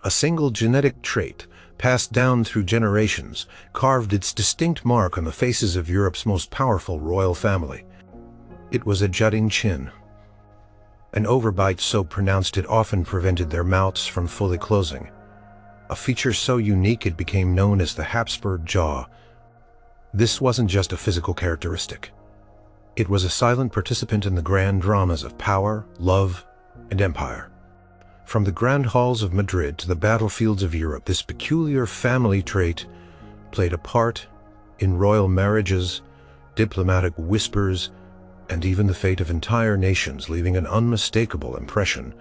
A single genetic trait, passed down through generations, carved its distinct mark on the faces of Europe's most powerful royal family. It was a jutting chin. An overbite so pronounced it often prevented their mouths from fully closing. A feature so unique it became known as the Habsburg jaw. This wasn't just a physical characteristic. It was a silent participant in the grand dramas of power, love, and empire. From the grand halls of Madrid to the battlefields of Europe, this peculiar family trait played a part in royal marriages, diplomatic whispers, and even the fate of entire nations, leaving an unmistakable impression.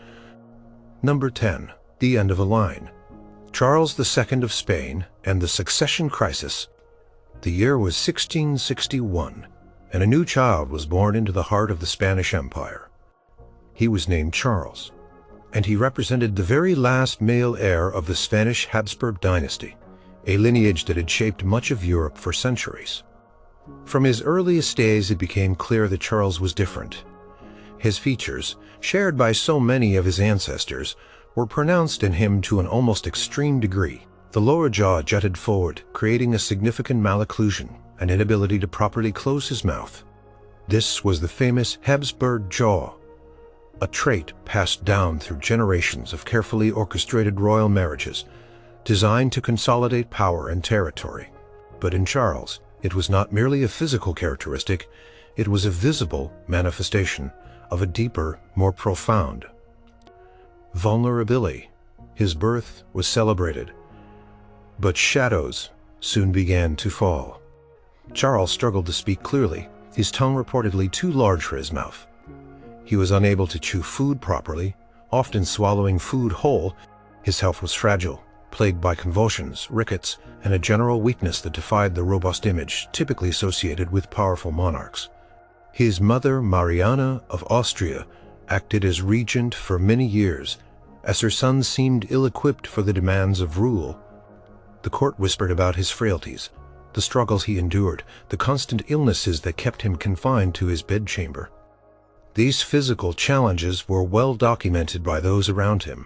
Number 10. The end of a line. Charles II of Spain and the succession crisis. The year was 1661, and a new child was born into the heart of the Spanish Empire. He was named Charles, and he represented the very last male heir of the Spanish Habsburg dynasty, a lineage that had shaped much of Europe for centuries. From his earliest days, it became clear that Charles was different. His features, shared by so many of his ancestors, were pronounced in him to an almost extreme degree. The lower jaw jutted forward, creating a significant malocclusion, an inability to properly close his mouth. This was the famous Habsburg jaw, a trait passed down through generations of carefully orchestrated royal marriages, designed to consolidate power and territory. But in Charles, it was not merely a physical characteristic, it was a visible manifestation of a deeper, more profound vulnerability. His birth was celebrated, but shadows soon began to fall. Charles struggled to speak clearly, his tongue reportedly too large for his mouth. He was unable to chew food properly, often swallowing food whole. His health was fragile, plagued by convulsions, rickets, and a general weakness that defied the robust image typically associated with powerful monarchs. His mother, Mariana of Austria, acted as regent for many years, as her son seemed ill-equipped for the demands of rule. The court whispered about his frailties, the struggles he endured, the constant illnesses that kept him confined to his bedchamber. These physical challenges were well documented by those around him.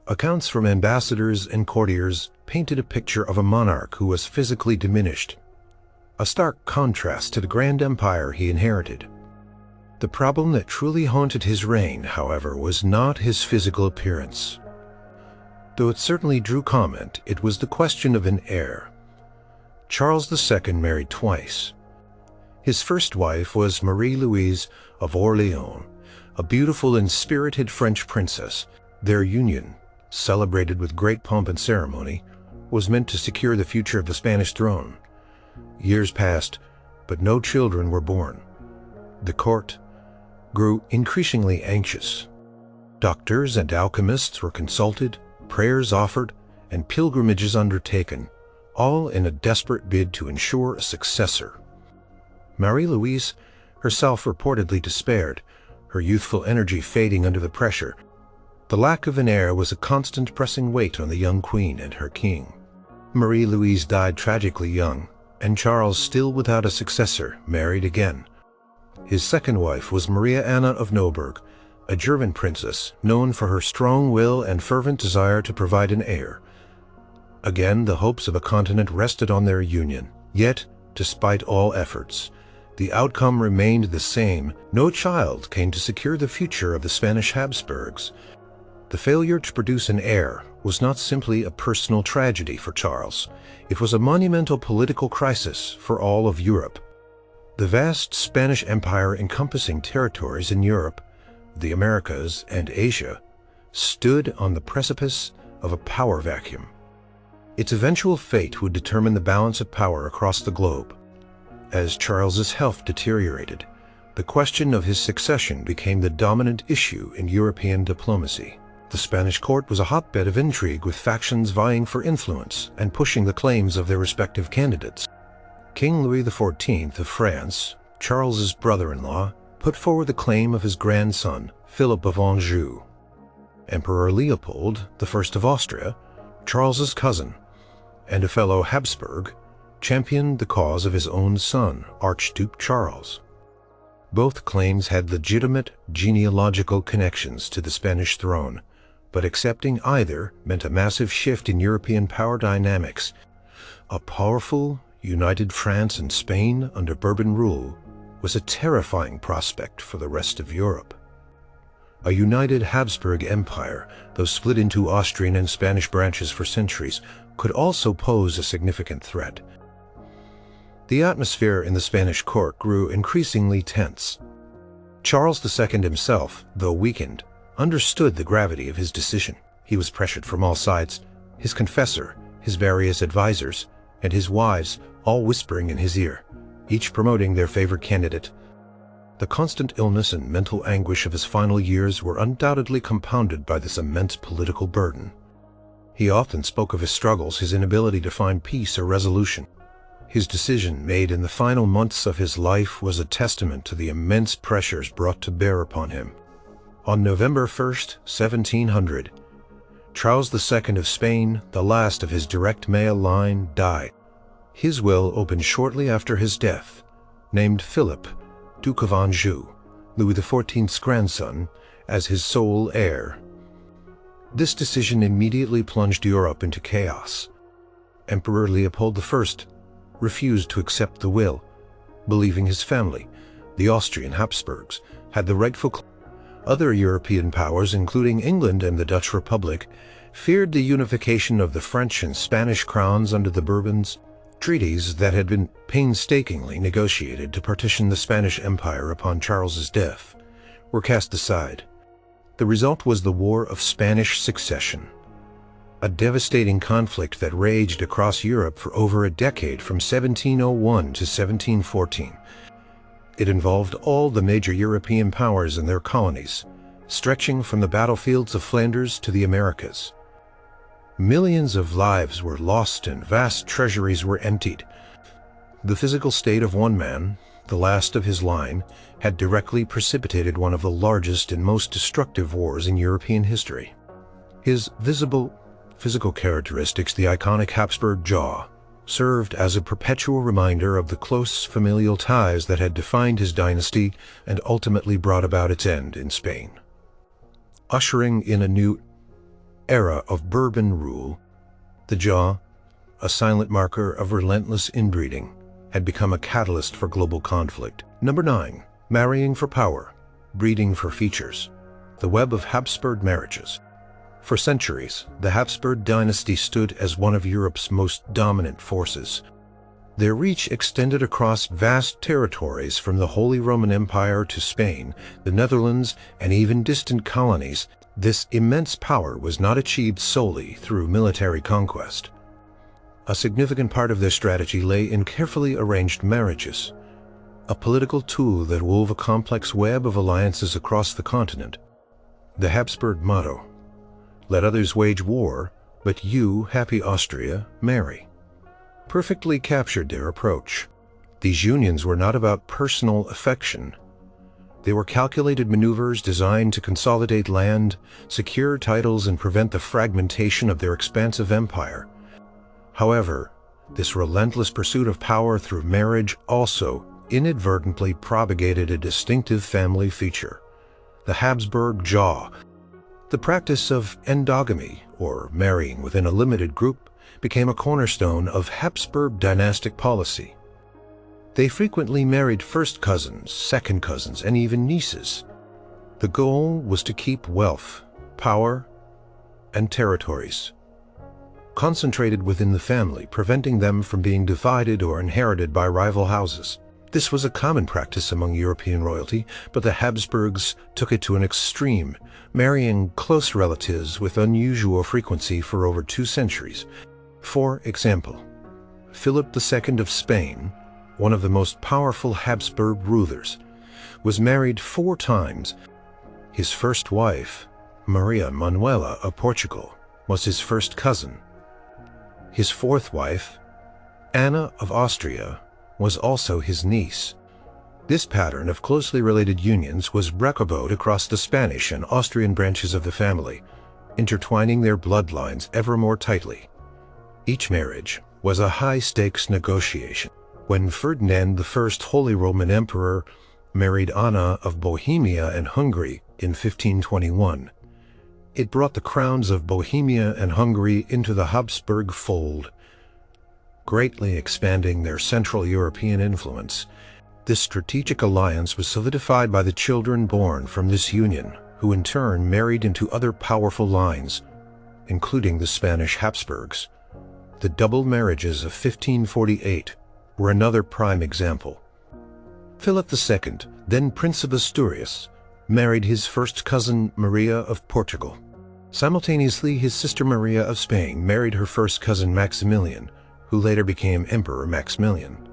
Accounts from ambassadors and courtiers painted a picture of a monarch who was physically diminished, a stark contrast to the grand empire he inherited. The problem that truly haunted his reign, however, was not his physical appearance. Though it certainly drew comment, it was the question of an heir. Charles II married twice. His first wife was Marie-Louise of Orléans, a beautiful and spirited French princess. Their union, celebrated with great pomp and ceremony, was meant to secure the future of the Spanish throne. Years passed, but no children were born. The court grew increasingly anxious. Doctors and alchemists were consulted, prayers offered, and pilgrimages undertaken, all in a desperate bid to ensure a successor. Marie-Louise herself reportedly despaired, her youthful energy fading under the pressure. The lack of an heir was a constant pressing weight on the young queen and her king. Marie-Louise died tragically young, and Charles, still without a successor, married again. His second wife was Maria Anna of Neuburg, a German princess known for her strong will and fervent desire to provide an heir. Again, the hopes of a continent rested on their union. Yet, despite all efforts, the outcome remained the same. No child came to secure the future of the Spanish Habsburgs. The failure to produce an heir was not simply a personal tragedy for Charles. It was a monumental political crisis for all of Europe. The vast Spanish Empire, encompassing territories in Europe, the Americas, and Asia, stood on the precipice of a power vacuum. Its eventual fate would determine the balance of power across the globe. As Charles's health deteriorated, the question of his succession became the dominant issue in European diplomacy. The Spanish court was a hotbed of intrigue, with factions vying for influence and pushing the claims of their respective candidates. King Louis XIV of France, Charles's brother-in-law, put forward the claim of his grandson, Philip of Anjou. Emperor Leopold I of Austria, Charles's cousin, and a fellow Habsburg, championed the cause of his own son, Archduke Charles. Both claims had legitimate genealogical connections to the Spanish throne, but accepting either meant a massive shift in European power dynamics. A powerful, united France and Spain under Bourbon rule was a terrifying prospect for the rest of Europe. A united Habsburg Empire, though split into Austrian and Spanish branches for centuries, could also pose a significant threat. The atmosphere in the Spanish court grew increasingly tense. Charles II himself, though weakened, understood the gravity of his decision. He was pressured from all sides, his confessor, his various advisors, and his wives all whispering in his ear, each promoting their favorite candidate. The constant illness and mental anguish of his final years were undoubtedly compounded by this immense political burden. He often spoke of his struggles, his inability to find peace or resolution. His decision, made in the final months of his life, was a testament to the immense pressures brought to bear upon him. On November 1st, 1700, Charles II of Spain, the last of his direct male line, died. His will opened shortly after his death, named Philip, Duke of Anjou, Louis XIV's grandson, as his sole heir. This decision immediately plunged Europe into chaos. Emperor Leopold I refused to accept the will, believing his family, the Austrian Habsburgs, had the rightful claim. Other European powers, including England and the Dutch Republic, feared the unification of the French and Spanish crowns under the Bourbons. Treaties that had been painstakingly negotiated to partition the Spanish Empire upon Charles's death were cast aside. The result was the War of Spanish Succession, a devastating conflict that raged across Europe for over a decade from 1701 to 1714. It involved all the major European powers and their colonies, stretching from the battlefields of Flanders to the Americas. Millions of lives were lost and vast treasuries were emptied. The physical state of one man, the last of his line, had directly precipitated one of the largest and most destructive wars in European history. His visible, physical characteristics, the iconic Habsburg jaw, served as a perpetual reminder of the close familial ties that had defined his dynasty and ultimately brought about its end in Spain. Ushering in a new era of Bourbon rule, the jaw, a silent marker of relentless inbreeding, had become a catalyst for global conflict. Number 9. Marrying for power, breeding for features. The web of Habsburg marriages. For centuries, the Habsburg dynasty stood as one of Europe's most dominant forces. Their reach extended across vast territories from the Holy Roman Empire to Spain, the Netherlands, and even distant colonies. This immense power was not achieved solely through military conquest. A significant part of their strategy lay in carefully arranged marriages, a political tool that wove a complex web of alliances across the continent. The Habsburg motto, "Let others wage war, but you, happy Austria, marry," perfectly captured their approach. These unions were not about personal affection. They were calculated maneuvers designed to consolidate land, secure titles, and prevent the fragmentation of their expansive empire. However, this relentless pursuit of power through marriage also inadvertently propagated a distinctive family feature: the Habsburg jaw. The practice of endogamy, or marrying within a limited group, became a cornerstone of Habsburg dynastic policy. They frequently married first cousins, second cousins, and even nieces. The goal was to keep wealth, power, and territories concentrated within the family, preventing them from being divided or inherited by rival houses. This was a common practice among European royalty, but the Habsburgs took it to an extreme, marrying close relatives with unusual frequency for over 2 centuries. For example, Philip II of Spain, one of the most powerful Habsburg rulers, was married 4 times. His first wife, Maria Manuela of Portugal, was his first cousin. His 4th wife, Anna of Austria, was also his niece. This pattern of closely related unions was reproduced across the Spanish and Austrian branches of the family, intertwining their bloodlines ever more tightly. Each marriage was a high-stakes negotiation. When Ferdinand I, Holy Roman Emperor, married Anna of Bohemia and Hungary in 1521, It brought the crowns of Bohemia and Hungary into the Habsburg fold, greatly expanding their Central European influence. This strategic alliance was solidified by the children born from this union, who in turn married into other powerful lines, including the Spanish Habsburgs. The double marriages of 1548 were another prime example. Philip II, then Prince of Asturias, married his first cousin Maria of Portugal. Simultaneously, his sister Maria of Spain married her first cousin Maximilian, who later became Emperor Maximilian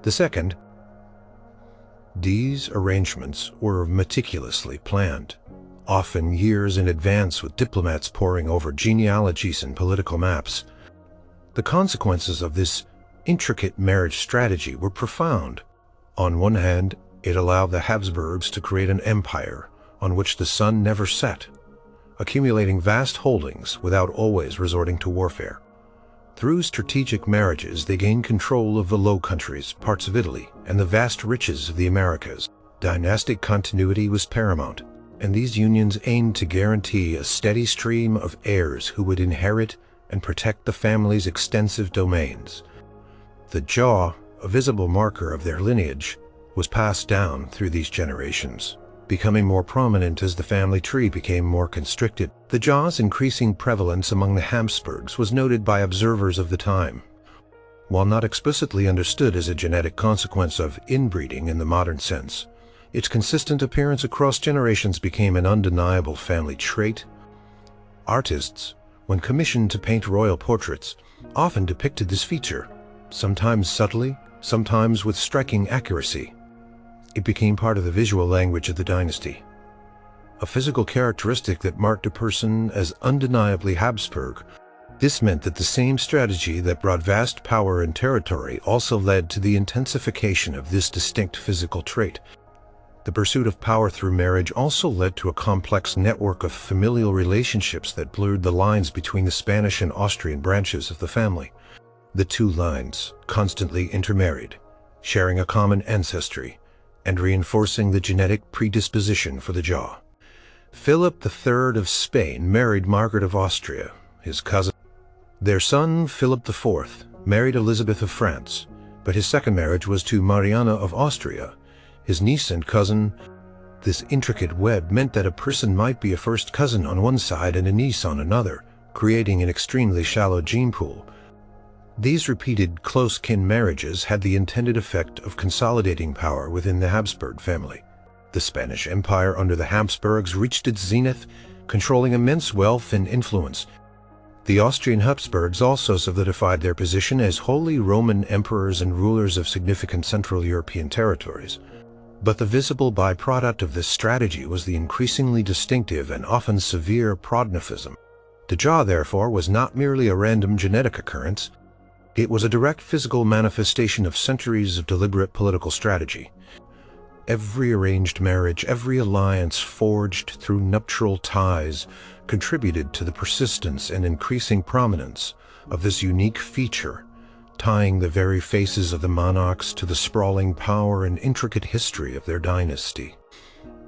II. These arrangements were meticulously planned, often years in advance, with diplomats poring over genealogies and political maps. The consequences of this intricate marriage strategy were profound. On one hand, it allowed the Habsburgs to create an empire on which the sun never set, accumulating vast holdings without always resorting to warfare. Through strategic marriages, they gained control of the Low Countries, parts of Italy, and the vast riches of the Americas. Dynastic continuity was paramount, and these unions aimed to guarantee a steady stream of heirs who would inherit and protect the family's extensive domains. The jaw, a visible marker of their lineage, was passed down through these generations, becoming more prominent as the family tree became more constricted. The jaw's increasing prevalence among the Habsburgs was noted by observers of the time. While not explicitly understood as a genetic consequence of inbreeding in the modern sense, its consistent appearance across generations became an undeniable family trait. Artists, when commissioned to paint royal portraits, often depicted this feature, sometimes subtly, sometimes with striking accuracy. It became part of the visual language of the dynasty, a physical characteristic that marked a person as undeniably Habsburg. This meant that the same strategy that brought vast power and territory also led to the intensification of this distinct physical trait. The pursuit of power through marriage also led to a complex network of familial relationships that blurred the lines between the Spanish and Austrian branches of the family. The two lines constantly intermarried, sharing a common ancestry and reinforcing the genetic predisposition for the jaw. Philip III of Spain married Margaret of Austria, his cousin. Their son, Philip IV, married Elizabeth of France, but his second marriage was to Mariana of Austria, his niece and cousin. This intricate web meant that a person might be a first cousin on one side and a niece on another, creating an extremely shallow gene pool. These repeated close-kin marriages had the intended effect of consolidating power within the Habsburg family. The Spanish Empire under the Habsburgs reached its zenith, controlling immense wealth and influence. The Austrian Habsburgs also solidified their position as Holy Roman emperors and rulers of significant Central European territories. But the visible byproduct of this strategy was the increasingly distinctive and often severe prognathism. The jaw, therefore, was not merely a random genetic occurrence. It was a direct physical manifestation of centuries of deliberate political strategy. Every arranged marriage, every alliance forged through nuptial ties, contributed to the persistence and increasing prominence of this unique feature, tying the very faces of the monarchs to the sprawling power and intricate history of their dynasty.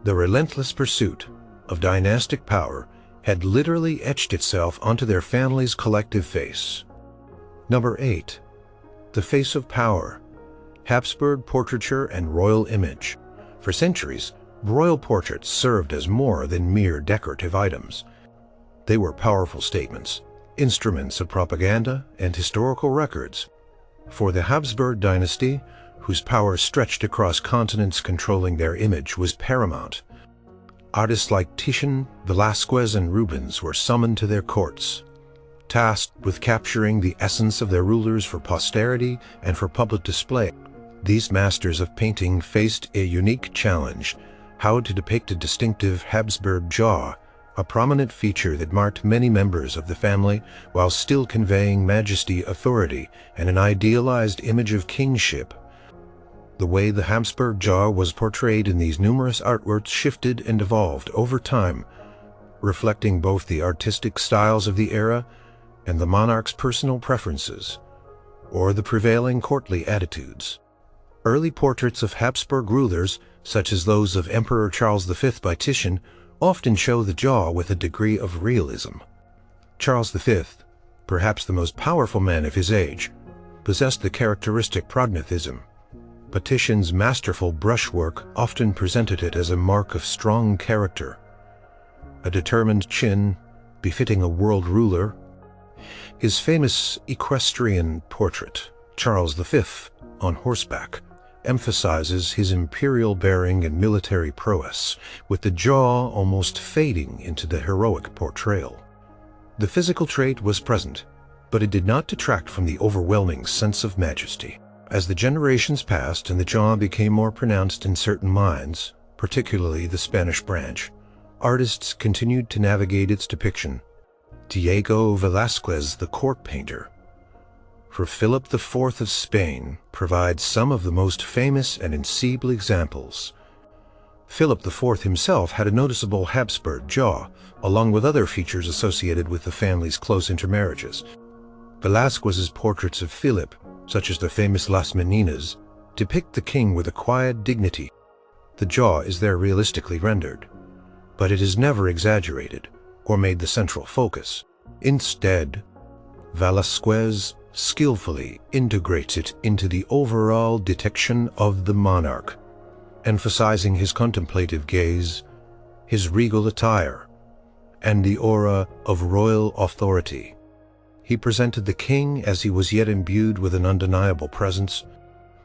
The relentless pursuit of dynastic power had literally etched itself onto their family's collective face. Number 8. The face of power, Habsburg portraiture and royal image. For centuries, royal portraits served as more than mere decorative items. They were powerful statements, instruments of propaganda, and historical records. For the Habsburg dynasty, whose power stretched across continents, controlling their image was paramount. Artists like Titian, Velázquez, and Rubens were summoned to their courts, tasked with capturing the essence of their rulers for posterity and for public display. These masters of painting faced a unique challenge: how to depict a distinctive Habsburg jaw, a prominent feature that marked many members of the family, while still conveying majesty, authority, and an idealized image of kingship. The way the Habsburg jaw was portrayed in these numerous artworks shifted and evolved over time, reflecting both the artistic styles of the era and the monarch's personal preferences, or the prevailing courtly attitudes. Early portraits of Habsburg rulers, such as those of Emperor Charles V by Titian, often show the jaw with a degree of realism. Charles V, perhaps the most powerful man of his age, possessed the characteristic prognathism. But Titian's masterful brushwork often presented it as a mark of strong character. A determined chin, befitting a world ruler. His famous equestrian portrait, Charles V, on horseback, emphasizes his imperial bearing and military prowess, with the jaw almost fading into the heroic portrayal. The physical trait was present, but it did not detract from the overwhelming sense of majesty. As the generations passed and the jaw became more pronounced in certain minds, particularly the Spanish branch, artists continued to navigate its depiction. Diego Velázquez, the court painter, for Philip IV of Spain, provides some of the most famous and ensemble examples. Philip IV himself had a noticeable Habsburg jaw, along with other features associated with the family's close intermarriages. Velázquez's portraits of Philip, such as the famous Las Meninas, depict the king with a quiet dignity. The jaw is there realistically rendered, but it is never exaggerated or made the central focus. Instead, Velázquez skillfully integrates it into the overall depiction of the monarch, emphasizing his contemplative gaze, his regal attire, and the aura of royal authority. He presented the king as he was yet imbued with an undeniable presence.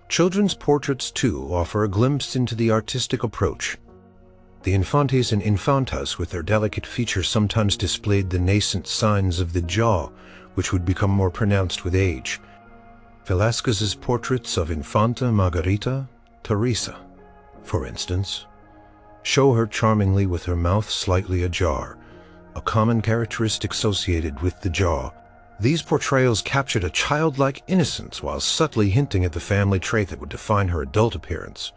Children's portraits, too, offer a glimpse into the artistic approach. The infantes and infantas, with their delicate features, sometimes displayed the nascent signs of the jaw, which would become more pronounced with age. Velázquez's portraits of Infanta Margarita Teresa, for instance, show her charmingly with her mouth slightly ajar, a common characteristic associated with the jaw. These portrayals captured a childlike innocence while subtly hinting at the family trait that would define her adult appearance.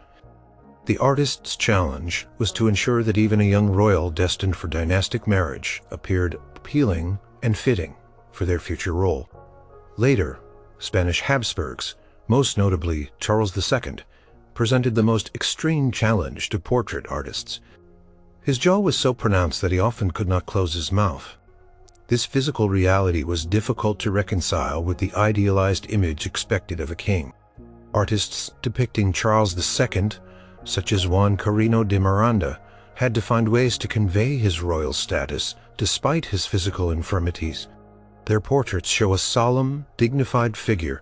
The artist's challenge was to ensure that even a young royal destined for dynastic marriage appeared appealing and fitting for their future role. Later, Spanish Habsburgs, most notably Charles II, presented the most extreme challenge to portrait artists. His jaw was so pronounced that he often could not close his mouth. This physical reality was difficult to reconcile with the idealized image expected of a king. Artists depicting Charles II, such as Juan Carino de Miranda, had to find ways to convey his royal status despite his physical infirmities. Their portraits show a solemn, dignified figure.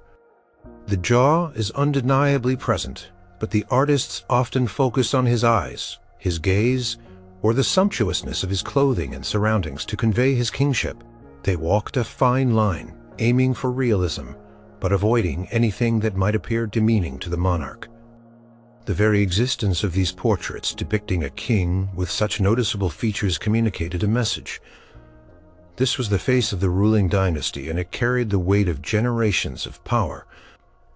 The jaw is undeniably present, but the artists often focus on his eyes, his gaze, or the sumptuousness of his clothing and surroundings to convey his kingship. They walked a fine line, aiming for realism, but avoiding anything that might appear demeaning to the monarch. The very existence of these portraits depicting a king with such noticeable features communicated a message. This was the face of the ruling dynasty, and it carried the weight of generations of power.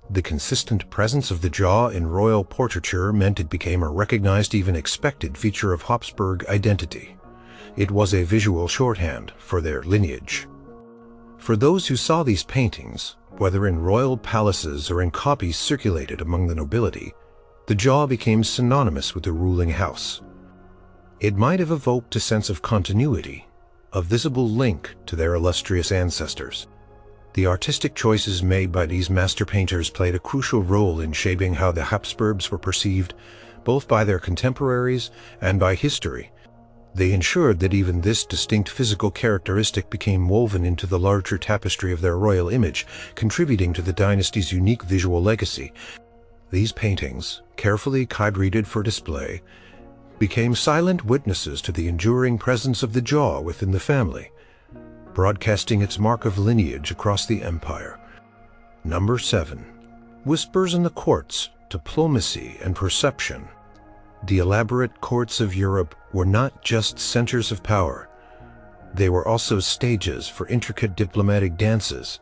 The consistent presence of the jaw in royal portraiture meant it became a recognized, even expected feature of Habsburg identity. It was a visual shorthand for their lineage. For those who saw these paintings, whether in royal palaces or in copies circulated among the nobility, the jaw became synonymous with the ruling house. It might have evoked a sense of continuity, a visible link to their illustrious ancestors. The artistic choices made by these master painters played a crucial role in shaping how the Habsburgs were perceived, both by their contemporaries and by history. They ensured that even this distinct physical characteristic became woven into the larger tapestry of their royal image, contributing to the dynasty's unique visual legacy. These paintings, carefully calibrated for display, became silent witnesses to the enduring presence of the jaw within the family, broadcasting its mark of lineage across the empire. Number 7. Whispers in the courts, diplomacy and perception. The elaborate courts of Europe were not just centers of power. They were also stages for intricate diplomatic dances.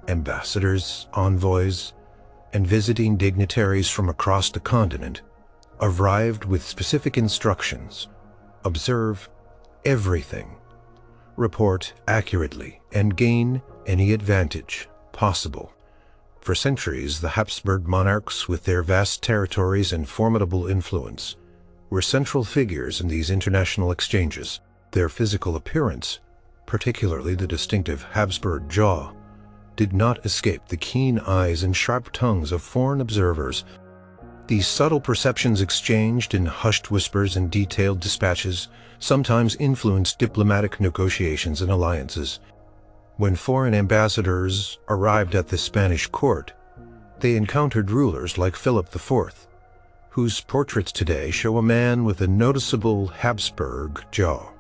Ambassadors, envoys, and visiting dignitaries from across the continent arrived with specific instructions. Observe everything. Report accurately, and gain any advantage possible. For centuries, the Habsburg monarchs, with their vast territories and formidable influence, were central figures in these international exchanges. Their physical appearance, particularly the distinctive Habsburg jaw, did not escape the keen eyes and sharp tongues of foreign observers. These subtle perceptions, exchanged in hushed whispers and detailed dispatches, sometimes influenced diplomatic negotiations and alliances. When foreign ambassadors arrived at the Spanish court, they encountered rulers like Philip IV, whose portraits today show a man with a noticeable Habsburg jaw.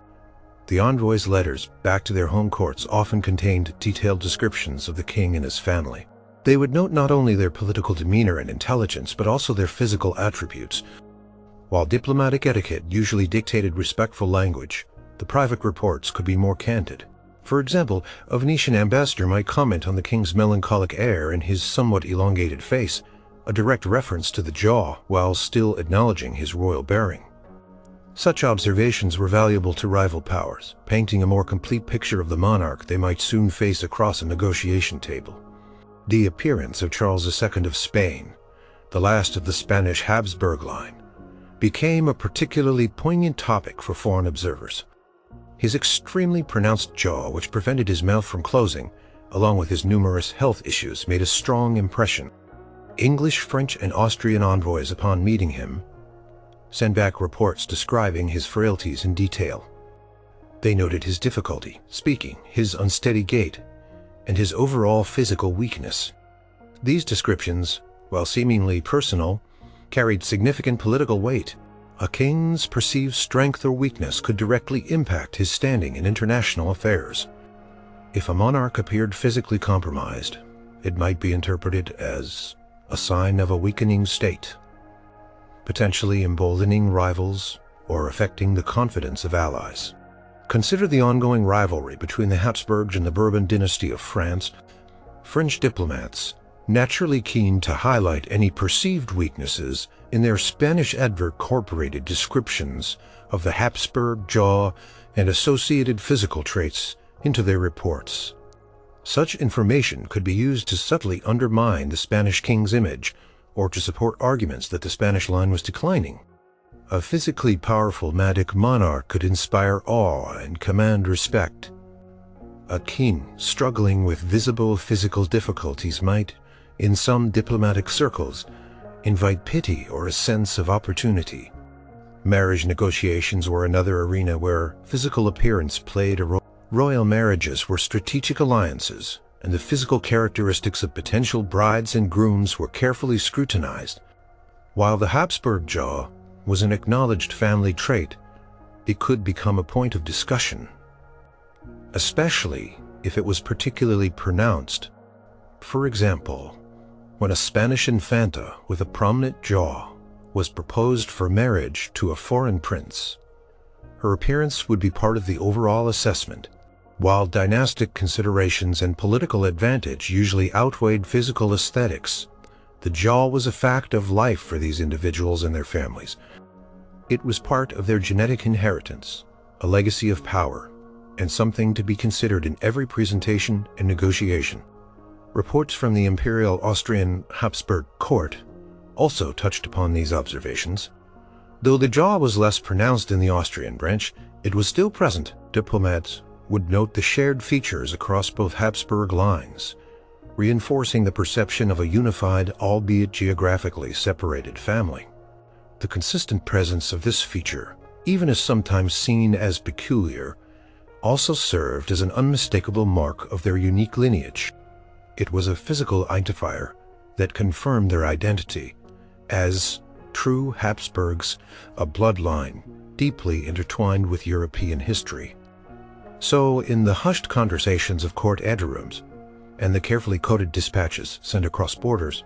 The envoys' letters back to their home courts often contained detailed descriptions of the king and his family. They would note not only their political demeanor and intelligence, but also their physical attributes. While diplomatic etiquette usually dictated respectful language, the private reports could be more candid. For example, a Venetian ambassador might comment on the king's melancholic air and his somewhat elongated face, a direct reference to the jaw while still acknowledging his royal bearing. Such observations were valuable to rival powers, painting a more complete picture of the monarch they might soon face across a negotiation table. The appearance of Charles II of Spain, the last of the Spanish Habsburg line, became a particularly poignant topic for foreign observers. His extremely pronounced jaw, which prevented his mouth from closing, along with his numerous health issues, made a strong impression. English, French, and Austrian envoys, upon meeting him, sent back reports describing his frailties in detail. They noted his difficulty speaking, his unsteady gait, and his overall physical weakness. These descriptions, while seemingly personal, carried significant political weight. A king's perceived strength or weakness could directly impact his standing in international affairs. If a monarch appeared physically compromised, it might be interpreted as a sign of a weakening state, potentially emboldening rivals or affecting the confidence of allies. Consider the ongoing rivalry between the Habsburgs and the Bourbon dynasty of France. French diplomats, naturally keen to highlight any perceived weaknesses in their Spanish incorporated descriptions of the Habsburg jaw and associated physical traits into their reports. Such information could be used to subtly undermine the Spanish king's image or to support arguments that the Spanish line was declining. A physically powerful Magic monarch could inspire awe and command respect. A king struggling with visible physical difficulties might, in some diplomatic circles, invite pity or a sense of opportunity. Marriage negotiations were another arena where physical appearance played a role. Royal marriages were strategic alliances, and the physical characteristics of potential brides and grooms were carefully scrutinized. While the Habsburg jaw was an acknowledged family trait, it could become a point of discussion, especially if it was particularly pronounced. For example, when a Spanish infanta with a prominent jaw was proposed for marriage to a foreign prince, her appearance would be part of the overall assessment. While dynastic considerations and political advantage usually outweighed physical aesthetics, the jaw was a fact of life for these individuals and their families. It was part of their genetic inheritance, a legacy of power, and something to be considered in every presentation and negotiation. Reports from the Imperial Austrian Habsburg court also touched upon these observations. Though the jaw was less pronounced in the Austrian branch, it was still present. Diplomats would note the shared features across both Habsburg lines, reinforcing the perception of a unified, albeit geographically separated family. The consistent presence of this feature, even as sometimes seen as peculiar, also served as an unmistakable mark of their unique lineage. It was a physical identifier that confirmed their identity as true Habsburgs, a bloodline deeply intertwined with European history. So, in the hushed conversations of court anterooms and the carefully coded dispatches sent across borders,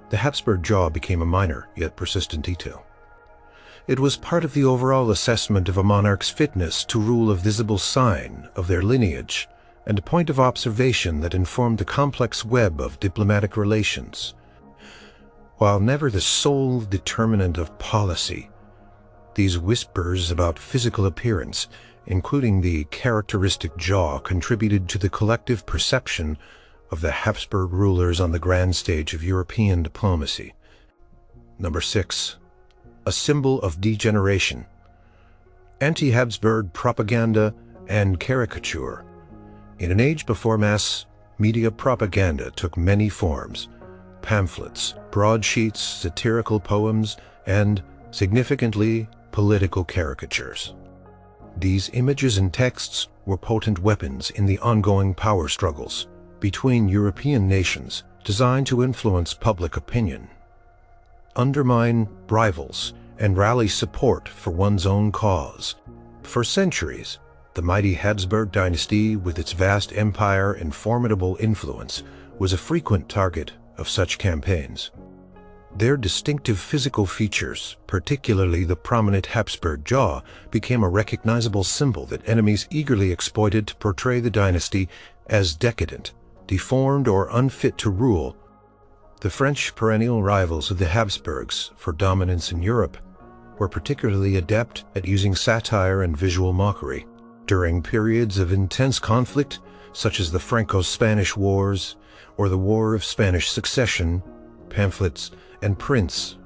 the Habsburg jaw became a minor yet persistent detail. It was part of the overall assessment of a monarch's fitness to rule, a visible sign of their lineage, and a point of observation that informed the complex web of diplomatic relations. While never the sole determinant of policy, these whispers about physical appearance, including the characteristic jaw, contributed to the collective perception of the Habsburg rulers on the grand stage of European diplomacy. Number 6. a symbol of degeneration. Anti-Habsburg propaganda and caricature. In an age before mass media propaganda took many forms: pamphlets, broadsheets, satirical poems, and, significantly, political caricatures. These images and texts were potent weapons in the ongoing power struggles between European nations, designed to influence public opinion, undermine rivals, and rally support for one's own cause. For centuries, the mighty Habsburg dynasty, with its vast empire and formidable influence, was a frequent target of such campaigns. Their distinctive physical features, particularly the prominent Habsburg jaw, became a recognizable symbol that enemies eagerly exploited to portray the dynasty as decadent, deformed, or unfit to rule. The French, perennial rivals of the Habsburgs for dominance in Europe, were particularly adept at using satire and visual mockery. During periods of intense conflict, such as the Franco-Spanish Wars or the War of Spanish Succession, pamphlets and prints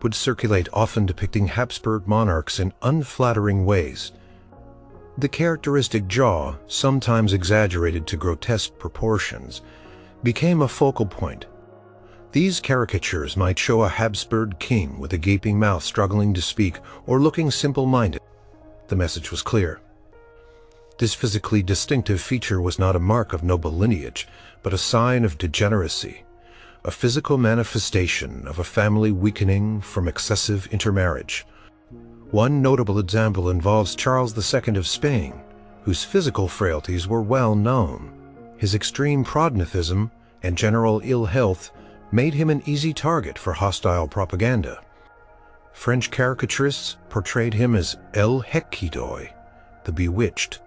would circulate, often depicting Habsburg monarchs in unflattering ways. The characteristic jaw, sometimes exaggerated to grotesque proportions, became a focal point. These caricatures might show a Habsburg king with a gaping mouth struggling to speak, or looking simple-minded. The message was clear. This physically distinctive feature was not a mark of noble lineage, but a sign of degeneracy, a physical manifestation of a family weakening from excessive intermarriage. One notable example involves Charles II of Spain, whose physical frailties were well known. His extreme prognathism and general ill health made him an easy target for hostile propaganda. French caricaturists portrayed him as El Hequidoi, the bewitched,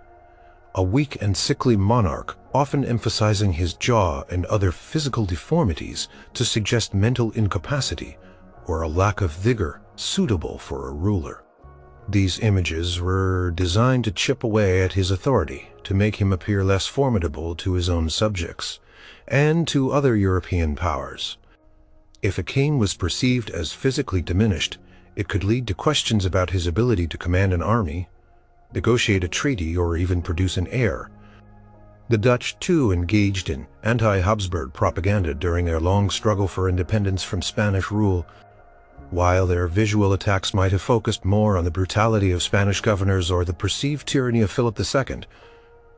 a weak and sickly monarch, often emphasizing his jaw and other physical deformities to suggest mental incapacity or a lack of vigor suitable for a ruler. These images were designed to chip away at his authority, to make him appear less formidable to his own subjects and to other European powers. If a king was perceived as physically diminished, it could lead to questions about his ability to command an army, negotiate a treaty, or even produce an heir. The Dutch, too, engaged in anti-Habsburg propaganda during their long struggle for independence from Spanish rule. While their visual attacks might have focused more on the brutality of Spanish governors or the perceived tyranny of Philip II,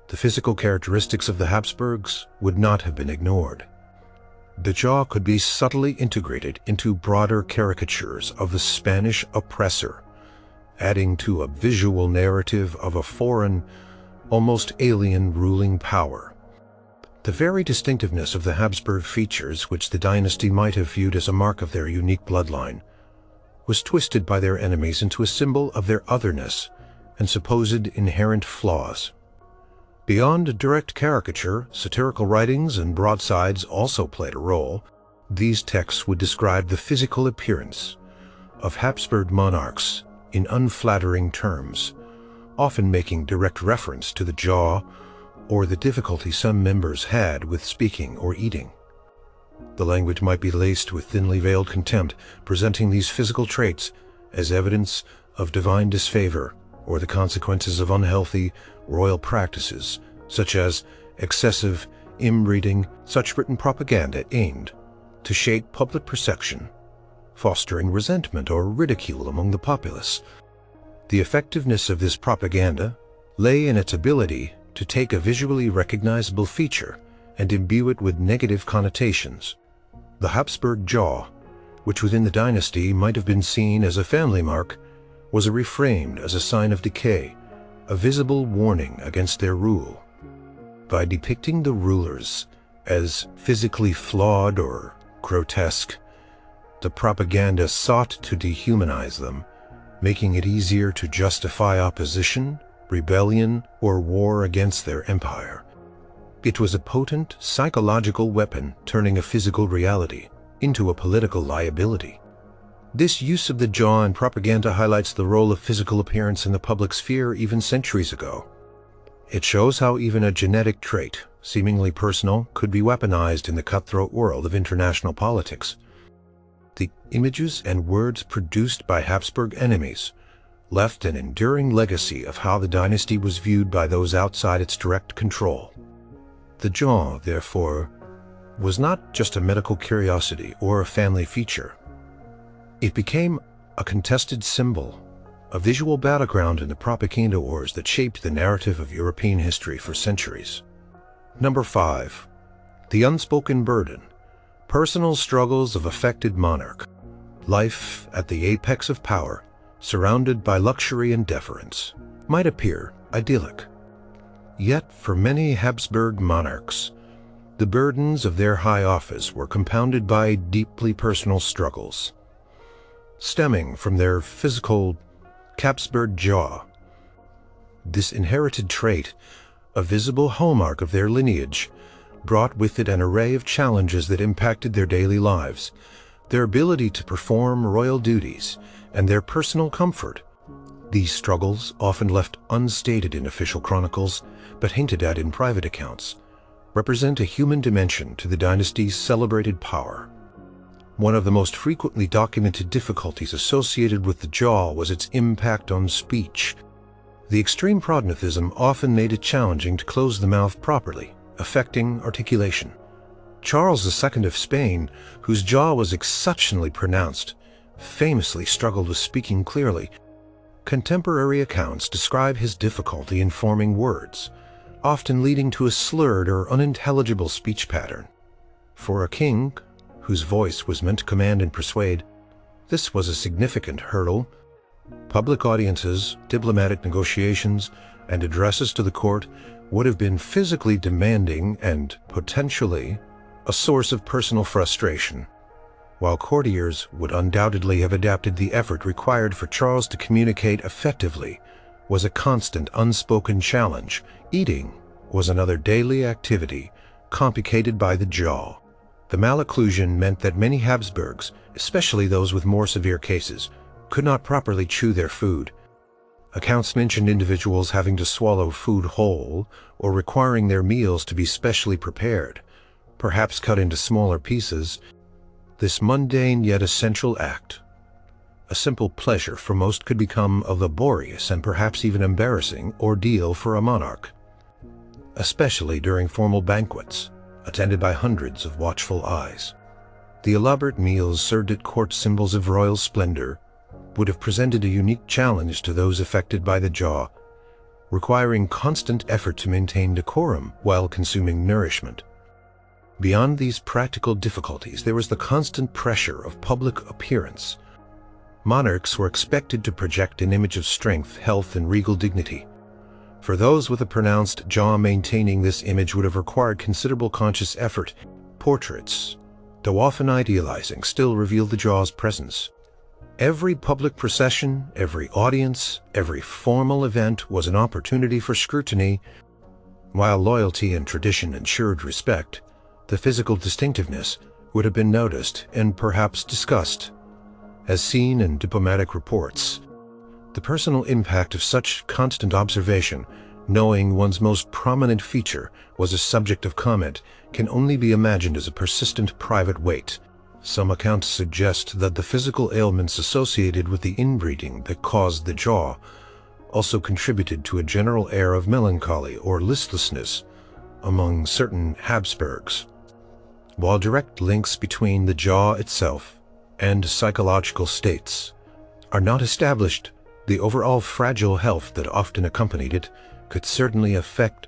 the physical characteristics of the Habsburgs would not have been ignored. The jaw could be subtly integrated into broader caricatures of the Spanish oppressor, adding to a visual narrative of a foreign, almost alien ruling power. The very distinctiveness of the Habsburg features, which the dynasty might have viewed as a mark of their unique bloodline, was twisted by their enemies into a symbol of their otherness and supposed inherent flaws. Beyond direct caricature, satirical writings and broadsides also played a role. These texts would describe the physical appearance of Habsburg monarchs in unflattering terms, often making direct reference to the jaw or the difficulty some members had with speaking or eating. The language might be laced with thinly veiled contempt, presenting these physical traits as evidence of divine disfavor or the consequences of unhealthy royal practices, such as excessive inbreeding. Such written propaganda aimed to shape public perception, fostering resentment or ridicule among the populace. The effectiveness of this propaganda lay in its ability to take a visually recognizable feature and imbue it with negative connotations. The Habsburg jaw, which within the dynasty might have been seen as a family mark, was reframed as a sign of decay, a visible warning against their rule. By depicting the rulers as physically flawed or grotesque, the propaganda sought to dehumanize them, making it easier to justify opposition, rebellion, or war against their empire. It was a potent psychological weapon, turning a physical reality into a political liability. This use of the jaw in propaganda highlights the role of physical appearance in the public sphere even centuries ago. It shows how even a genetic trait, seemingly personal, could be weaponized in the cutthroat world of international politics. The images and words produced by Habsburg enemies left an enduring legacy of how the dynasty was viewed by those outside its direct control. The jaw, therefore, was not just a medical curiosity or a family feature. It became a contested symbol, a visual battleground in the propaganda wars that shaped the narrative of European history for centuries. Number 5. The unspoken burden. Personal struggles of affected monarch. Life at the apex of power, surrounded by luxury and deference, might appear idyllic. Yet for many Habsburg monarchs, the burdens of their high office were compounded by deeply personal struggles, stemming from their physical Habsburg jaw. This inherited trait, a visible hallmark of their lineage, brought with it an array of challenges that impacted their daily lives, their ability to perform royal duties, and their personal comfort. These struggles, often left unstated in official chronicles but hinted at in private accounts, represent a human dimension to the dynasty's celebrated power. One of the most frequently documented difficulties associated with the jaw was its impact on speech. The extreme prognathism often made it challenging to close the mouth properly, affecting articulation. Charles II of Spain, whose jaw was exceptionally pronounced, famously struggled with speaking clearly. Contemporary accounts describe his difficulty in forming words, often leading to a slurred or unintelligible speech pattern. For a king, whose voice was meant to command and persuade, this was a significant hurdle. Public audiences, diplomatic negotiations, and addresses to the court would have been physically demanding and, potentially, a source of personal frustration. While courtiers would undoubtedly have adapted, the effort required for Charles to communicate effectively was a constant unspoken challenge. Eating was another daily activity, complicated by the jaw. The malocclusion meant that many Habsburgs, especially those with more severe cases, could not properly chew their food. Accounts mentioned individuals having to swallow food whole or requiring their meals to be specially prepared, perhaps cut into smaller pieces. This mundane yet essential act, a simple pleasure for most, could become a laborious and perhaps even embarrassing ordeal for a monarch, especially during formal banquets, attended by hundreds of watchful eyes. The elaborate meals served at court, symbols of royal splendor, would have presented a unique challenge to those affected by the jaw, requiring constant effort to maintain decorum while consuming nourishment. Beyond these practical difficulties, there was the constant pressure of public appearance. Monarchs were expected to project an image of strength, health, and regal dignity. For those with a pronounced jaw, maintaining this image would have required considerable conscious effort. Portraits, though often idealizing, still reveal the jaw's presence. Every public procession, every audience, every formal event was an opportunity for scrutiny. While loyalty and tradition ensured respect, the physical distinctiveness would have been noticed and perhaps discussed. As seen in diplomatic reports, the personal impact of such constant observation, knowing one's most prominent feature was a subject of comment, can only be imagined as a persistent private weight. Some accounts suggest that the physical ailments associated with the inbreeding that caused the jaw also contributed to a general air of melancholy or listlessness among certain Habsburgs. While direct links between the jaw itself and psychological states are not established, the overall fragile health that often accompanied it could certainly affect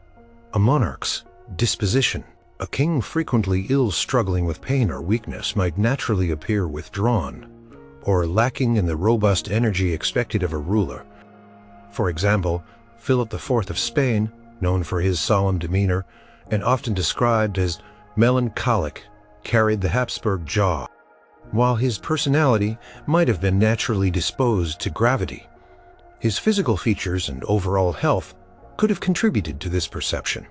a monarch's disposition. A king frequently ill, struggling with pain or weakness, might naturally appear withdrawn or lacking in the robust energy expected of a ruler. For example, Philip IV of Spain, known for his solemn demeanor and often described as melancholic, carried the Habsburg jaw. While his personality might have been naturally disposed to gravity, his physical features and overall health could have contributed to this perception.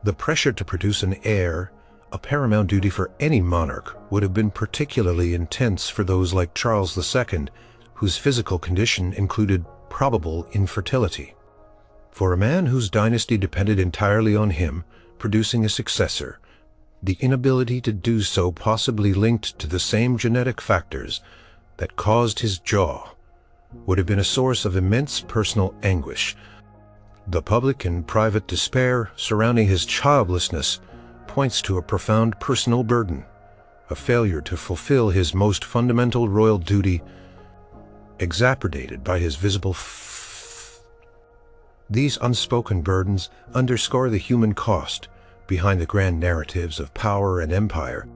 The pressure to produce an heir, a paramount duty for any monarch, would have been particularly intense for those like Charles II, whose physical condition included probable infertility. For a man whose dynasty depended entirely on him producing a successor, The inability to do so possibly linked to the same genetic factors that caused his jaw would have been a source of immense personal anguish. The public and private despair surrounding his childlessness points to a profound personal burden, a failure to fulfill his most fundamental royal duty, exacerbated by his visible These unspoken burdens underscore the human cost behind the grand narratives of power and empire.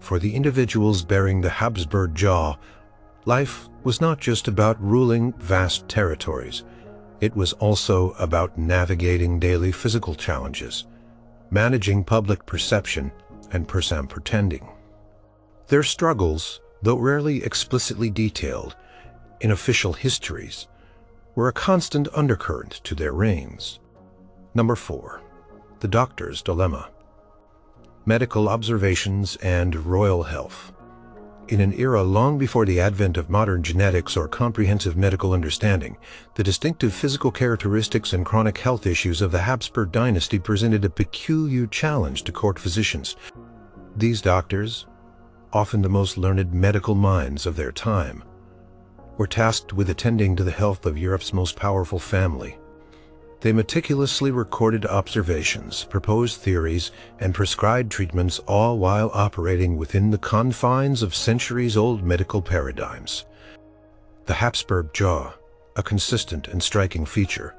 For the individuals bearing the Habsburg jaw, life was not just about ruling vast territories. It was also about navigating daily physical challenges, managing public perception, and pretending. Their struggles, though rarely explicitly detailed in official histories, were a constant undercurrent to their reigns. Number 4. The Doctor's Dilemma. Medical observations and royal health. In an era long before the advent of modern genetics or comprehensive medical understanding, the distinctive physical characteristics and chronic health issues of the Habsburg dynasty presented a peculiar challenge to court physicians. These doctors, often the most learned medical minds of their time, were tasked with attending to the health of Europe's most powerful family. They meticulously recorded observations, proposed theories, and prescribed treatments, all while operating within the confines of centuries-old medical paradigms. The Habsburg jaw, a consistent and striking feature,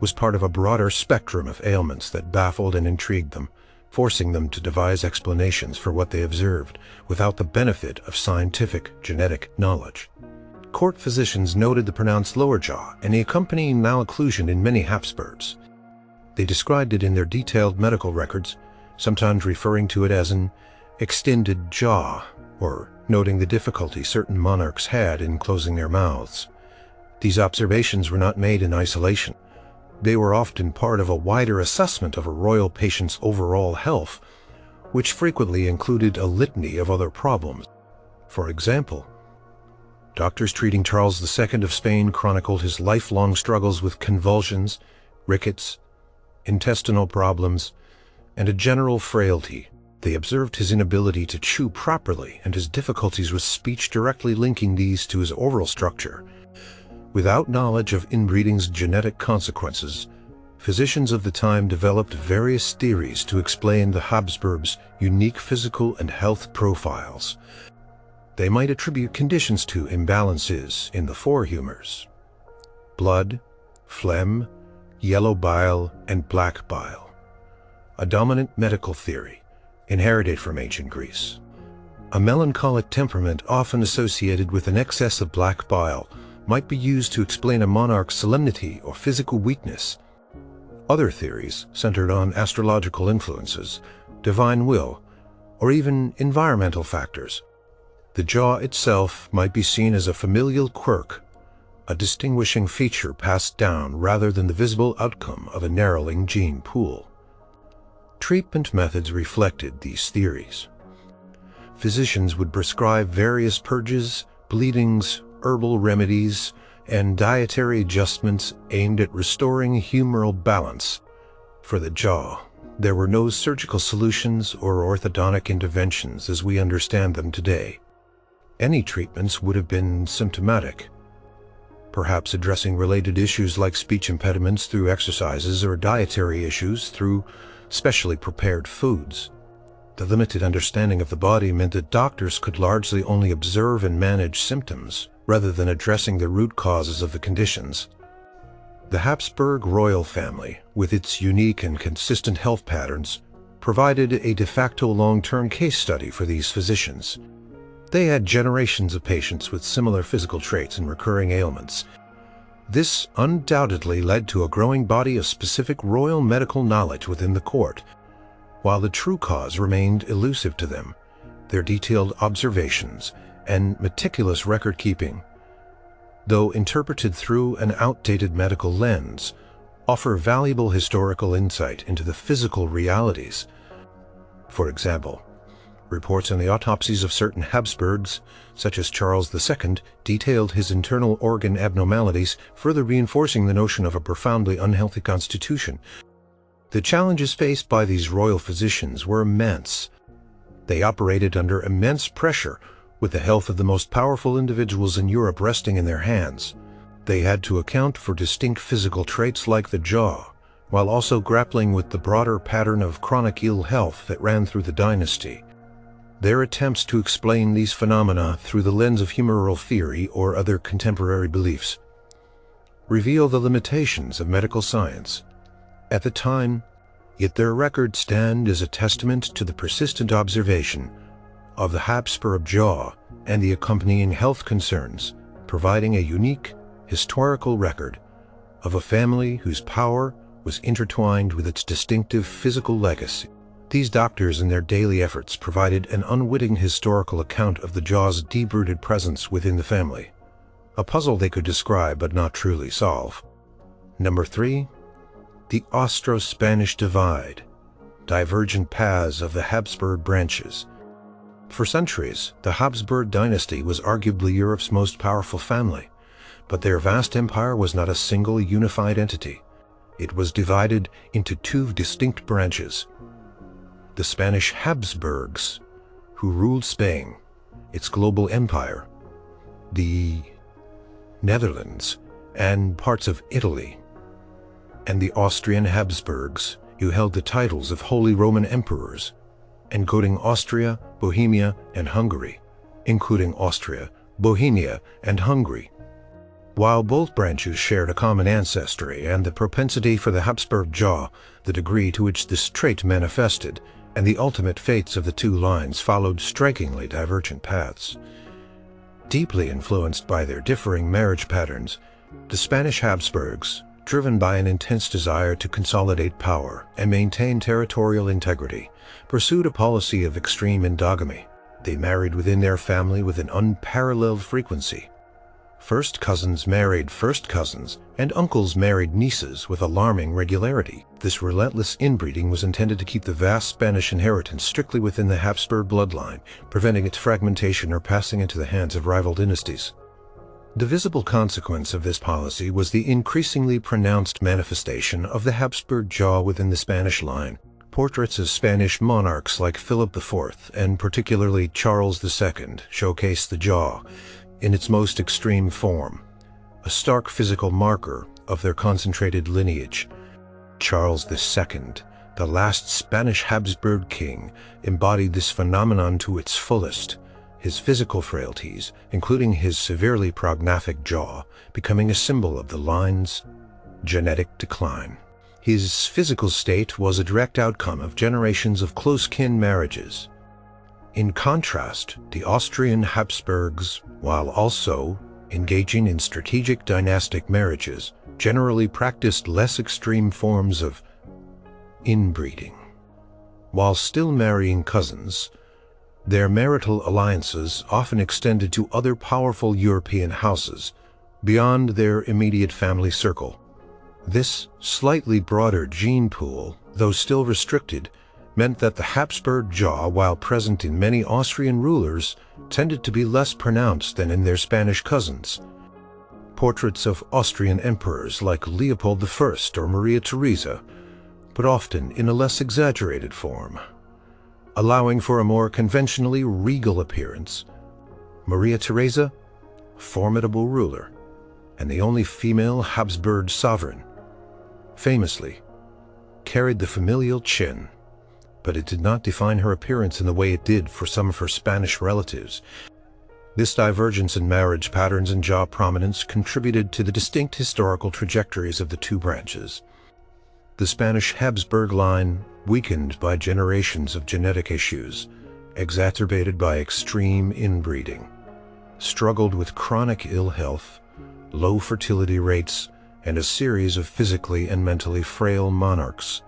was part of a broader spectrum of ailments that baffled and intrigued them, forcing them to devise explanations for what they observed without the benefit of scientific genetic knowledge. Court physicians noted the pronounced lower jaw and the accompanying malocclusion in many Habsburgs. They described it in their detailed medical records, sometimes referring to it as an extended jaw, or noting the difficulty certain monarchs had in closing their mouths. These observations were not made in isolation. They were often part of a wider assessment of a royal patient's overall health, which frequently included a litany of other problems. For example, doctors treating Charles II of Spain chronicled his lifelong struggles with convulsions, rickets, intestinal problems, and a general frailty. They observed his inability to chew properly and his difficulties with speech, directly linking these to his oral structure. Without knowledge of inbreeding's genetic consequences, physicians of the time developed various theories to explain the Habsburgs' unique physical and health profiles. They might attribute conditions to imbalances in the four humors: blood, phlegm, yellow bile, and black bile, a dominant medical theory inherited from ancient Greece. A melancholic temperament often associated with an excess of black bile might be used to explain a monarch's solemnity or physical weakness. Other theories centered on astrological influences, divine will, or even environmental factors. The jaw itself might be seen as a familial quirk, a distinguishing feature passed down rather than the visible outcome of a narrowing gene pool. Treatment methods reflected these theories. Physicians would prescribe various purges, bleedings, herbal remedies, and dietary adjustments aimed at restoring humoral balance. For the jaw, there were no surgical solutions or orthodontic interventions as we understand them today. Any treatments would have been symptomatic, perhaps addressing related issues like speech impediments through exercises or dietary issues through specially prepared foods. The limited understanding of the body meant that doctors could largely only observe and manage symptoms, rather than addressing the root causes of the conditions. The Habsburg royal family, with its unique and consistent health patterns, provided a de facto long-term case study for these physicians. They had generations of patients with similar physical traits and recurring ailments. This undoubtedly led to a growing body of specific royal medical knowledge within the court. While the true cause remained elusive to them, their detailed observations and meticulous record-keeping, though interpreted through an outdated medical lens, offer valuable historical insight into the physical realities. For example, reports on the autopsies of certain Habsburgs, such as Charles II, detailed his internal organ abnormalities, further reinforcing the notion of a profoundly unhealthy constitution. The challenges faced by these royal physicians were immense. They operated under immense pressure, with the health of the most powerful individuals in Europe resting in their hands. They had to account for distinct physical traits like the jaw, while also grappling with the broader pattern of chronic ill health that ran through the dynasty. Their attempts to explain these phenomena through the lens of humoral theory or other contemporary beliefs reveal the limitations of medical science at the time, yet their records stand as a testament to the persistent observation of the Habsburg jaw and the accompanying health concerns, providing a unique historical record of a family whose power was intertwined with its distinctive physical legacy. These doctors in their daily efforts provided an unwitting historical account of the jaw's deep-rooted presence within the family, a puzzle they could describe but not truly solve. Number 3. The Austro-Spanish divide, divergent paths of the Habsburg branches. For centuries, the Habsburg dynasty was arguably Europe's most powerful family, but their vast empire was not a single unified entity. It was divided into two distinct branches: the Spanish Habsburgs, who ruled Spain, its global empire, the Netherlands, and parts of Italy, and the Austrian Habsburgs, who held the titles of Holy Roman Emperors, encoding Austria, Bohemia, and Hungary, including Austria, Bohemia, and Hungary. While both branches shared a common ancestry and the propensity for the Habsburg jaw, the degree to which this trait manifested and the ultimate fates of the two lines followed strikingly divergent paths. Deeply influenced by their differing marriage patterns, the Spanish Habsburgs, driven by an intense desire to consolidate power and maintain territorial integrity, pursued a policy of extreme endogamy. They married within their family with an unparalleled frequency. First cousins married first cousins, and uncles married nieces with alarming regularity. This relentless inbreeding was intended to keep the vast Spanish inheritance strictly within the Habsburg bloodline, preventing its fragmentation or passing into the hands of rival dynasties. The visible consequence of this policy was the increasingly pronounced manifestation of the Habsburg jaw within the Spanish line. Portraits of Spanish monarchs like Philip IV and particularly Charles II showcase the jaw in its most extreme form, a stark physical marker of their concentrated lineage. Charles II, the last Spanish Habsburg king, embodied this phenomenon to its fullest, his physical frailties, including his severely prognathic jaw, becoming a symbol of the line's genetic decline. His physical state was a direct outcome of generations of close-kin marriages. In contrast, the Austrian Habsburgs, while also engaging in strategic dynastic marriages, generally practiced less extreme forms of inbreeding. While still marrying cousins, their marital alliances often extended to other powerful European houses beyond their immediate family circle. This slightly broader gene pool, though still restricted, meant that the Habsburg jaw, while present in many Austrian rulers, tended to be less pronounced than in their Spanish cousins. Portraits of Austrian emperors like Leopold I or Maria Theresa, but often in a less exaggerated form, allowing for a more conventionally regal appearance. Maria Theresa, formidable ruler, and the only female Habsburg sovereign, famously carried the familial chin, but it did not define her appearance in the way it did for some of her Spanish relatives. This divergence in marriage patterns and jaw prominence contributed to the distinct historical trajectories of the two branches. The Spanish Habsburg line, weakened by generations of genetic issues, exacerbated by extreme inbreeding, struggled with chronic ill health, low fertility rates, and a series of physically and mentally frail monarchs.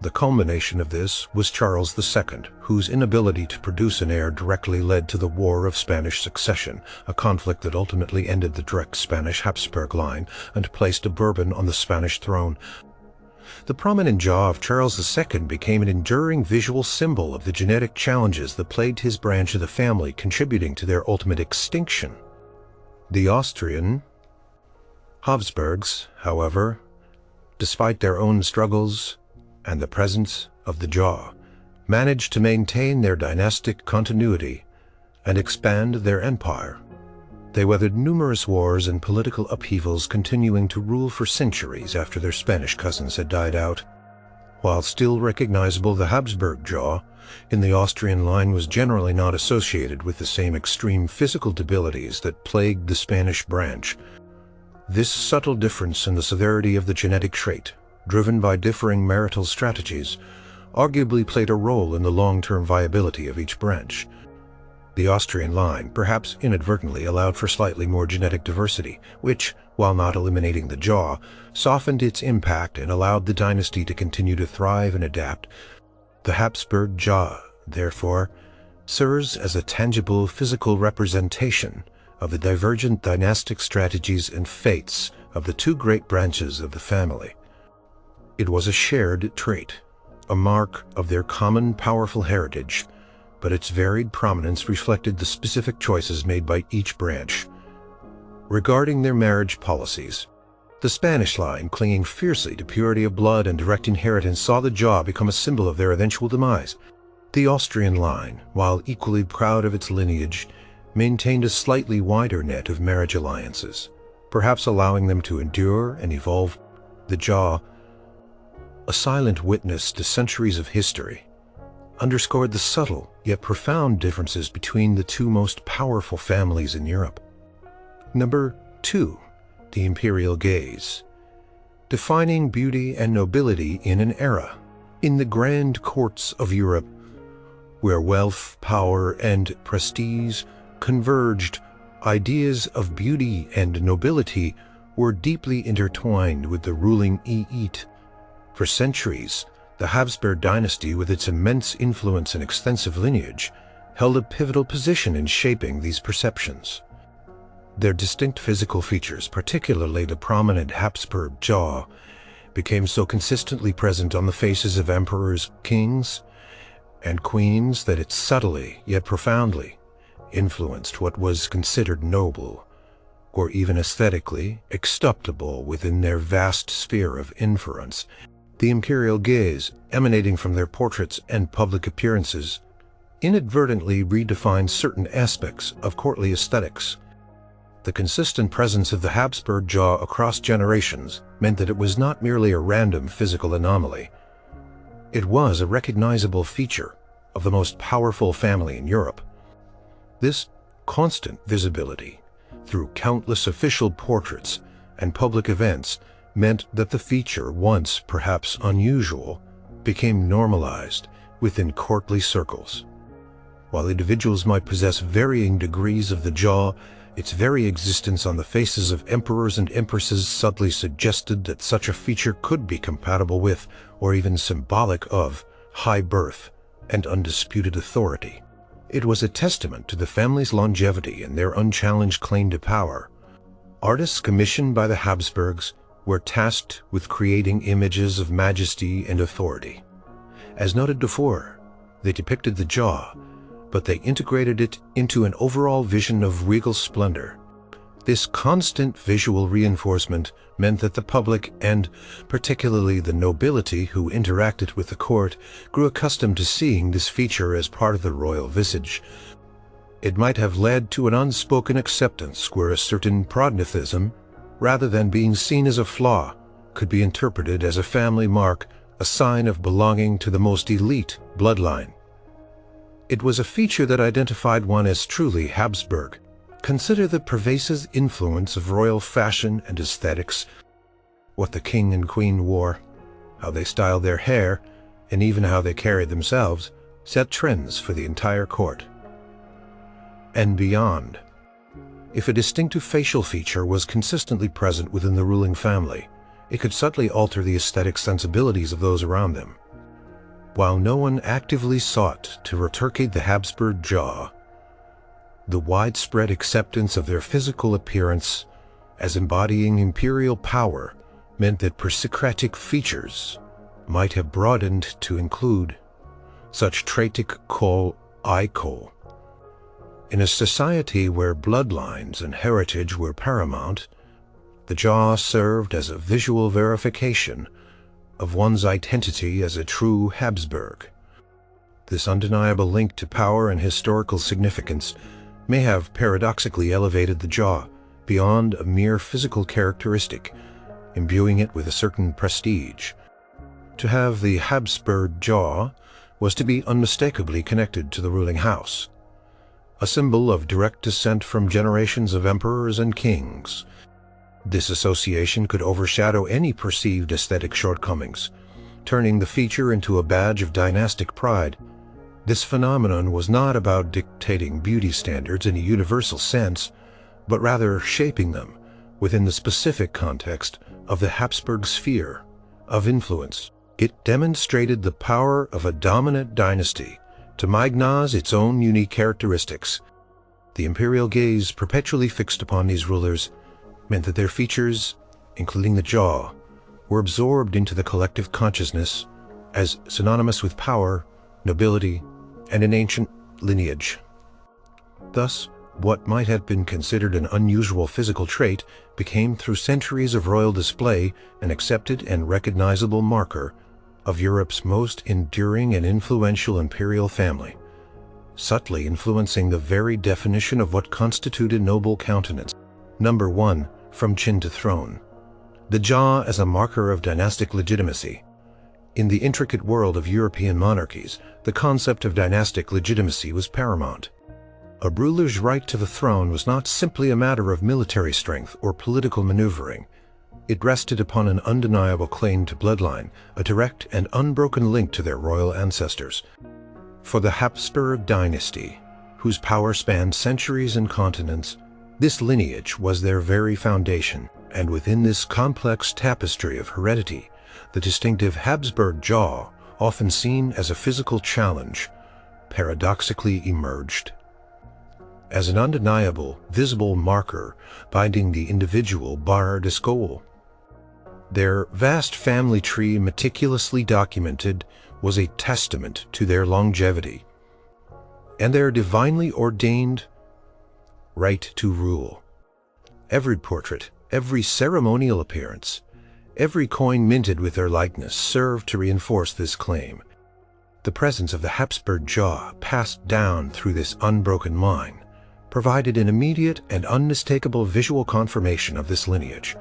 The culmination of this was Charles II, whose inability to produce an heir directly led to the War of Spanish Succession, a conflict that ultimately ended the direct Spanish Habsburg line and placed a Bourbon on the Spanish throne. The prominent jaw of Charles II became an enduring visual symbol of the genetic challenges that plagued his branch of the family, contributing to their ultimate extinction. The Austrian Habsburgs, however, despite their own struggles and the presence of the jaw, managed to maintain their dynastic continuity and expand their empire. They weathered numerous wars and political upheavals, continuing to rule for centuries after their Spanish cousins had died out. While still recognizable, the Habsburg jaw in the Austrian line was generally not associated with the same extreme physical debilities that plagued the Spanish branch. This subtle difference in the severity of the genetic trait, driven by differing marital strategies, arguably played a role in the long-term viability of each branch. The Austrian line, perhaps inadvertently, allowed for slightly more genetic diversity, which, while not eliminating the jaw, softened its impact and allowed the dynasty to continue to thrive and adapt. The Habsburg jaw, therefore, serves as a tangible physical representation of the divergent dynastic strategies and fates of the two great branches of the family. It was a shared trait, a mark of their common powerful heritage, but its varied prominence reflected the specific choices made by each branch. Regarding their marriage policies, the Spanish line, clinging fiercely to purity of blood and direct inheritance, saw the jaw become a symbol of their eventual demise. The Austrian line, while equally proud of its lineage, maintained a slightly wider net of marriage alliances, perhaps allowing them to endure and evolve. The jaw, a silent witness to centuries of history, underscored the subtle yet profound differences between the two most powerful families in Europe. Number 2. The imperial gaze. Defining beauty and nobility in an era. In the grand courts of Europe, where wealth, power, and prestige converged, ideas of beauty and nobility were deeply intertwined with the ruling elite. For centuries, the Habsburg dynasty, with its immense influence and extensive lineage, held a pivotal position in shaping these perceptions. Their distinct physical features, particularly the prominent Habsburg jaw, became so consistently present on the faces of emperors, kings, and queens that it subtly yet profoundly influenced what was considered noble, or even aesthetically acceptable within their vast sphere of influence. The imperial gaze, emanating from their portraits and public appearances, inadvertently redefined certain aspects of courtly aesthetics. The consistent presence of the Habsburg jaw across generations meant that it was not merely a random physical anomaly. It was a recognizable feature of the most powerful family in Europe. This constant visibility, through countless official portraits and public events, meant that the feature, once perhaps unusual, became normalized within courtly circles. While individuals might possess varying degrees of the jaw, its very existence on the faces of emperors and empresses subtly suggested that such a feature could be compatible with, or even symbolic of, high birth and undisputed authority. It was a testament to the family's longevity and their unchallenged claim to power. Artists commissioned by the Habsburgs were tasked with creating images of majesty and authority. As noted before, they depicted the jaw, but they integrated it into an overall vision of regal splendor. This constant visual reinforcement meant that the public, and particularly the nobility who interacted with the court, grew accustomed to seeing this feature as part of the royal visage. It might have led to an unspoken acceptance where a certain prognathism, rather than being seen as a flaw, could be interpreted as a family mark, a sign of belonging to the most elite bloodline. It was a feature that identified one as truly Habsburg. Consider the pervasive influence of royal fashion and aesthetics, what the king and queen wore, how they styled their hair, and even how they carried themselves, set trends for the entire court and beyond. If a distinctive facial feature was consistently present within the ruling family, it could subtly alter the aesthetic sensibilities of those around them. While no one actively sought to replicate the Habsburg jaw, the widespread acceptance of their physical appearance as embodying imperial power meant that aristocratic features might have broadened to include such traits called icon. In a society where bloodlines and heritage were paramount, the jaw served as a visual verification of one's identity as a true Habsburg. This undeniable link to power and historical significance may have paradoxically elevated the jaw beyond a mere physical characteristic, imbuing it with a certain prestige. To have the Habsburg jaw was to be unmistakably connected to the ruling house, a symbol of direct descent from generations of emperors and kings. This association could overshadow any perceived aesthetic shortcomings, turning the feature into a badge of dynastic pride. This phenomenon was not about dictating beauty standards in a universal sense, but rather shaping them within the specific context of the Habsburg sphere of influence. It demonstrated the power of a dominant dynasty to magnify its own unique characteristics. The imperial gaze perpetually fixed upon these rulers meant that their features, including the jaw, were absorbed into the collective consciousness as synonymous with power, nobility, and an ancient lineage. Thus, what might have been considered an unusual physical trait became, through centuries of royal display, an accepted and recognizable marker of Europe's most enduring and influential imperial family, subtly influencing the very definition of what constituted noble countenance. Number 1. From chin to throne. The jaw as a marker of dynastic legitimacy. In the intricate world of European monarchies, the concept of dynastic legitimacy was paramount. A ruler's right to the throne was not simply a matter of military strength or political maneuvering. It rested upon an undeniable claim to bloodline, a direct and unbroken link to their royal ancestors. For the Habsburg dynasty, whose power spanned centuries and continents, this lineage was their very foundation, and within this complex tapestry of heredity, the distinctive Habsburg jaw, often seen as a physical challenge, paradoxically emerged as an undeniable, visible marker binding the individual bar de scope. Their vast family tree, meticulously documented, was a testament to their longevity and their divinely ordained right to rule. Every portrait, every ceremonial appearance, every coin minted with their likeness served to reinforce this claim. The presence of the Habsburg jaw, passed down through this unbroken line, provided an immediate and unmistakable visual confirmation of this lineage.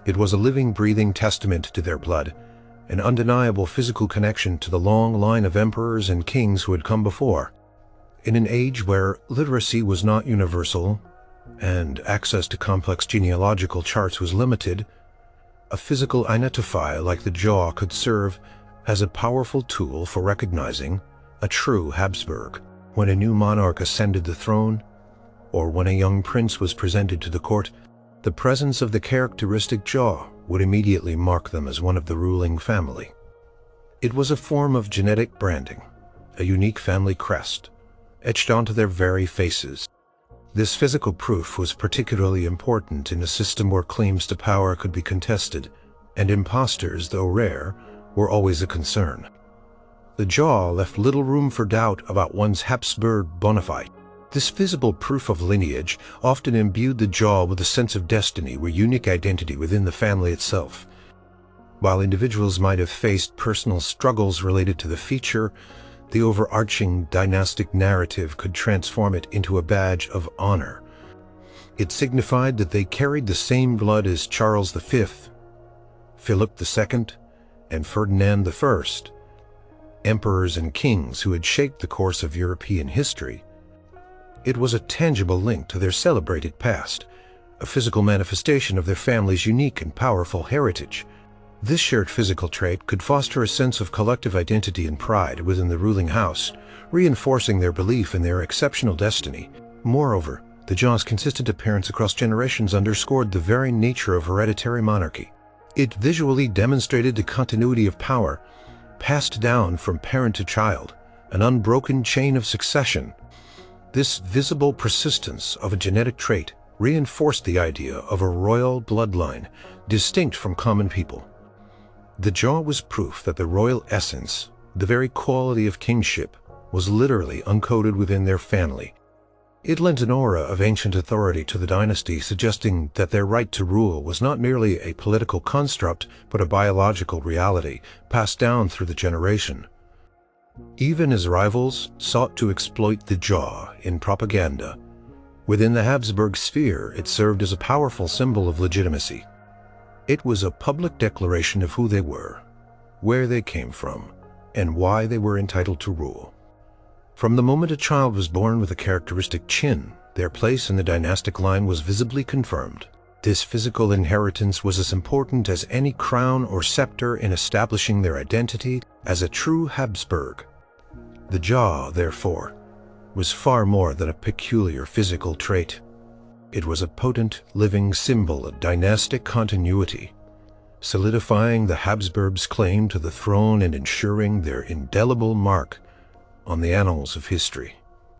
It was a living, breathing testament to their blood, an undeniable physical connection to the long line of emperors and kings who had come before. In an age where literacy was not universal and access to complex genealogical charts was limited, a physical identifier like the jaw could serve as a powerful tool for recognizing a true Habsburg. When a new monarch ascended the throne, or when a young prince was presented to the court, the presence of the characteristic jaw would immediately mark them as one of the ruling family. It was a form of genetic branding, a unique family crest, etched onto their very faces. This physical proof was particularly important in a system where claims to power could be contested, and imposters, though rare, were always a concern. The jaw left little room for doubt about one's Habsburg bona fide. This visible proof of lineage often imbued the jaw with a sense of destiny or unique identity within the family itself. While individuals might have faced personal struggles related to the feature, the overarching dynastic narrative could transform it into a badge of honor. It signified that they carried the same blood as Charles V, Philip II, and Ferdinand I, emperors and kings who had shaped the course of European history. It was a tangible link to their celebrated past, a physical manifestation of their family's unique and powerful heritage. This shared physical trait could foster a sense of collective identity and pride within the ruling house, reinforcing their belief in their exceptional destiny. Moreover, the jaw's consistent appearance across generations underscored the very nature of hereditary monarchy. It visually demonstrated the continuity of power, passed down from parent to child, an unbroken chain of succession. This visible persistence of a genetic trait reinforced the idea of a royal bloodline distinct from common people. The jaw was proof that the royal essence, the very quality of kingship, was literally encoded within their family. It lent an aura of ancient authority to the dynasty, suggesting that their right to rule was not merely a political construct, but a biological reality passed down through the generation. even as rivals sought to exploit the jaw in propaganda. Within the Habsburg sphere, it served as a powerful symbol of legitimacy. It was a public declaration of who they were, where they came from, and why they were entitled to rule. From the moment a child was born with a characteristic chin, their place in the dynastic line was visibly confirmed. This physical inheritance was as important as any crown or scepter in establishing their identity as a true Habsburg. The jaw, therefore, was far more than a peculiar physical trait. It was a potent, living symbol of dynastic continuity, solidifying the Habsburgs' claim to the throne and ensuring their indelible mark on the annals of history.